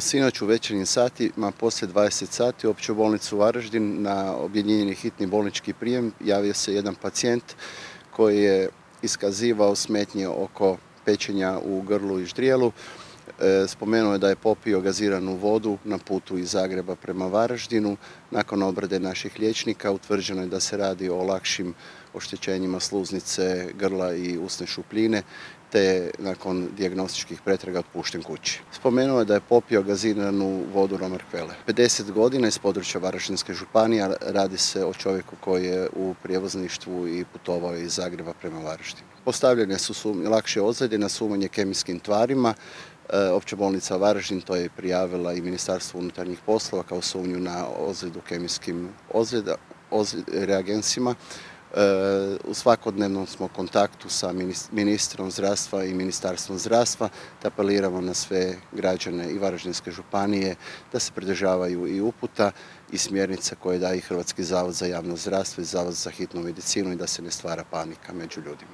Sinoć u večernjim satima poslije 20 sati u Opću bolnicu Varaždin na objedinjeni hitni bolnički prijem javio se jedan pacijent koji je iskazivao smetnje oko pečenja u grlu i ždrijelu. Spomenuo je da je popio gaziranu vodu na putu iz Zagreba prema Varaždinu. Nakon obrade naših liječnika utvrđeno je da se radi o lakšim oštećenjima sluznice, grla i usne šupljine, te nakon dijagnostičkih pretraga otpušten kući. Spomenuo je da je popio gaziranu vodu Romarkvele. 50 godina iz područja Varaždinske županije, radi se o čovjeku koji je u prijevozništvu i putovao iz Zagreba prema Varaždinu. Postavljene su lakše ozljede na sumnje kemijskim tvarima. Opća bolnica Varaždin to je prijavila i Ministarstvo unutarnjih poslova kao sumnju na ozljedu kemijskim reagensima. U svakodnevnom smo kontaktu sa ministrom zdravstva i Ministarstvom zdravstva, te apeliramo na sve građane i Varaždinske županije da se pridržavaju i uputa i smjernica koje daje Hrvatski zavod za javno zdravstvo i Zavod za hitnu medicinu i da se ne stvara panika među ljudima.